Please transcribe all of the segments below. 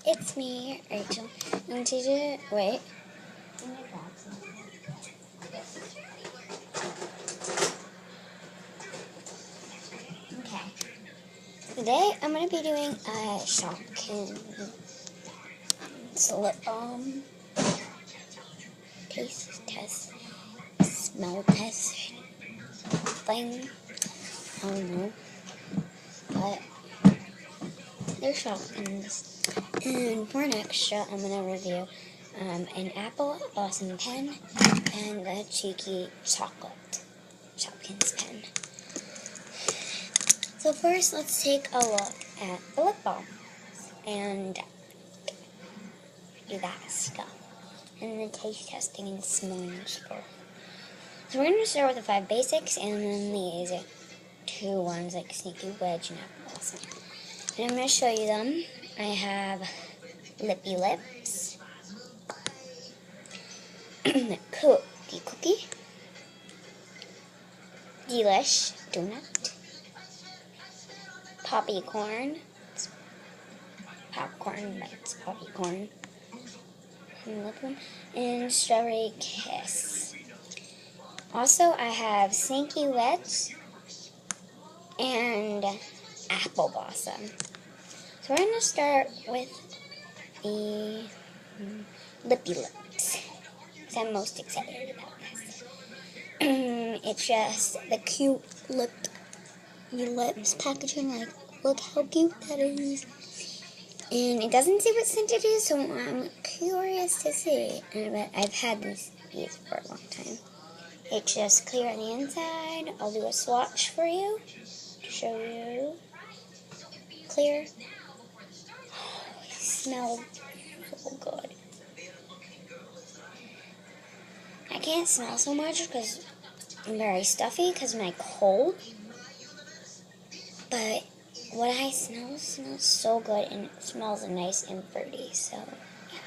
it's me, Rachel, and today, wait. Okay. Today, I'm going to be doing a Shopkins lip balm taste test, smell test thing. I don't know. But they're Shopkins. And for an extra, I'm going to review an Apple Blossom pen and a cheeky chocolate Shopkins pen. So first, let's take a look at the lip balm and do that stuff. And the taste testing and smelling stuff. So we're going to start with the 5 basics and then these 2 ones like Sneaky Wedge and Apple Blossom. And I'm going to show you them. I have Lippy Lips, Cookie, Delish Donut, Poppy Corn, it's popcorn, but it's poppy corn, and Strawberry Kiss. Also, I have Sneaky Wedge and Apple Blossom. So we're going to start with the Lippy Lips, because I'm most excited about this. It's just the cute lips packaging, like, look how cute that is. And it doesn't say what scent it is, so I'm curious to see. But I've had these for a long time. It's just clear on the inside. I'll do a swatch for you to show you. Clear. Oh, it smells so good. I can't smell so much because I'm very stuffy because of my cold. But what I smell smells so good, and it smells nice and fruity, so yeah.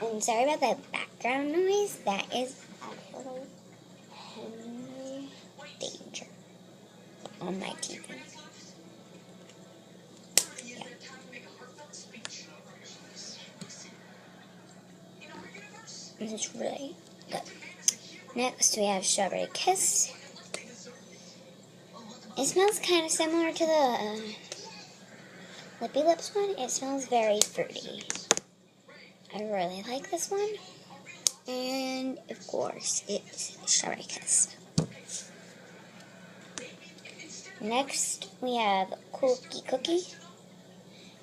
I'm sorry about that background noise. That is actually Henry Danger on my TV. Yeah. This is really good. Next, we have Strawberry Kiss. It smells kind of similar to the Lippy Lips one. It smells very fruity. I really like this one. And, of course, it's Strawberry Kiss. Next, we have Cookie.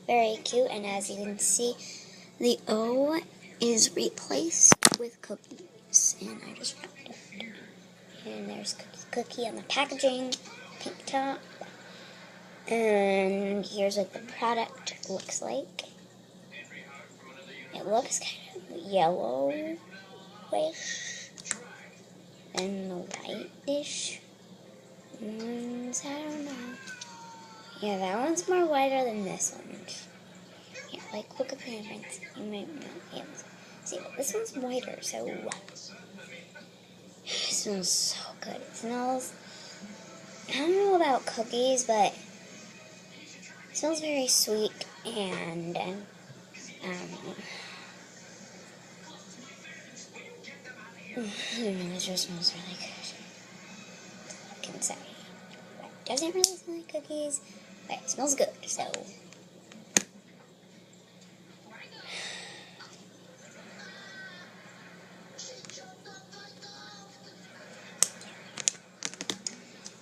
Very cute, and as you can see, the O is replaced with cookies. And I just found it. And there's Cookie on the packaging, pink top. And here's what the product looks like. It looks kind of yellowish and whitish. So I don't know. Yeah, that one's more whiter than this one. Yeah, like look at the difference. You might not be able to see, but this one's whiter, so it smells so good. It smells, I don't know about cookies, but it smells very sweet and I don't know, it just smells really good. I can say. It doesn't really smell like cookies, but it smells good, so.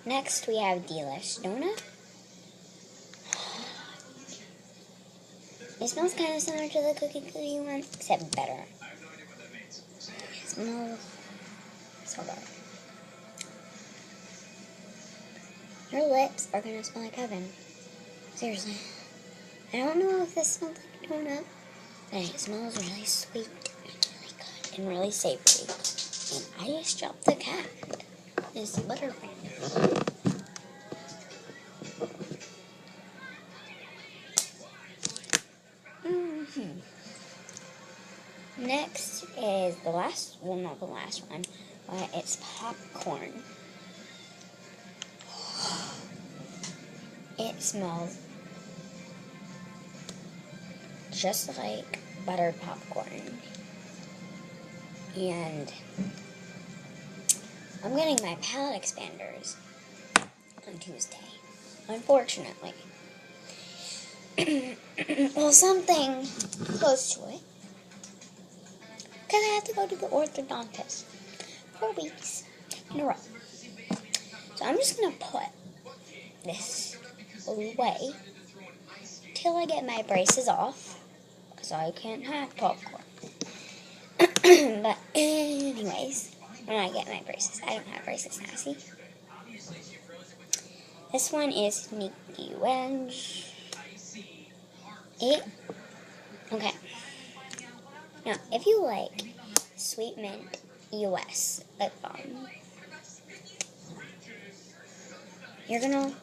Next, we have Delish Donut. It smells kind of similar to the cookie one, except better. It smells so good. Your lips are going to smell like heaven. Seriously. I don't know if this smells like a donut, but it smells really sweet and really good and really savory. And I just dropped the cat. It's Butterfree. Next is the last, well, not the last one, but it's popcorn. It smells just like buttered popcorn. And I'm getting my palate expanders on Tuesday, unfortunately. Well, something close to it. Because I have to go to the orthodontist 4 weeks in a row. So I'm just going to put this away till I get my braces off. Because I can't have popcorn. But anyways, when I get my braces, I don't have braces now, see? This one is Sneaky Wedge. Okay. Now, if you like Sweet Mint US lip balm, you're gonna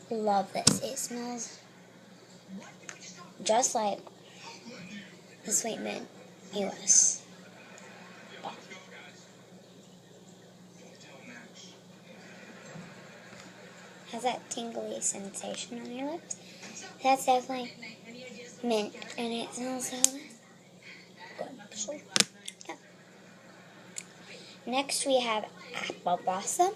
love this. It smells just like the Sweet Mint US balm. Has that tingly sensation on your lips? That's definitely mint, and it smells so good. So, yeah. Next we have Apple Blossom.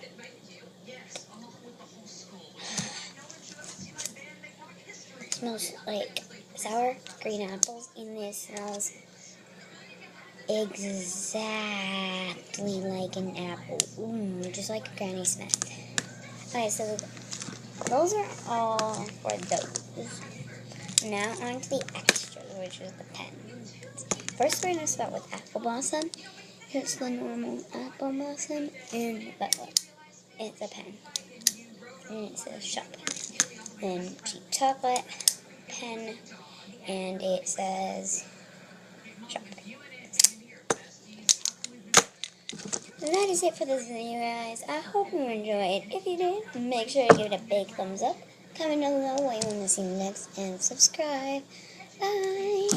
It smells like sour green apples, and this smells exactly like an apple. Just like Granny Smith. Okay, so those are all for those. Now on to the extras, which is the pens. First we're going to start with Apple Blossom. Here's the normal Apple Blossom, but look, it's a pen. And it says shop pen. Then cheap chocolate pen, and it says shop pen. And that is it for this video, guys. I hope you enjoyed. If you did, make sure to give it a big thumbs up. Comment down below what you want to see next, and subscribe. Bye!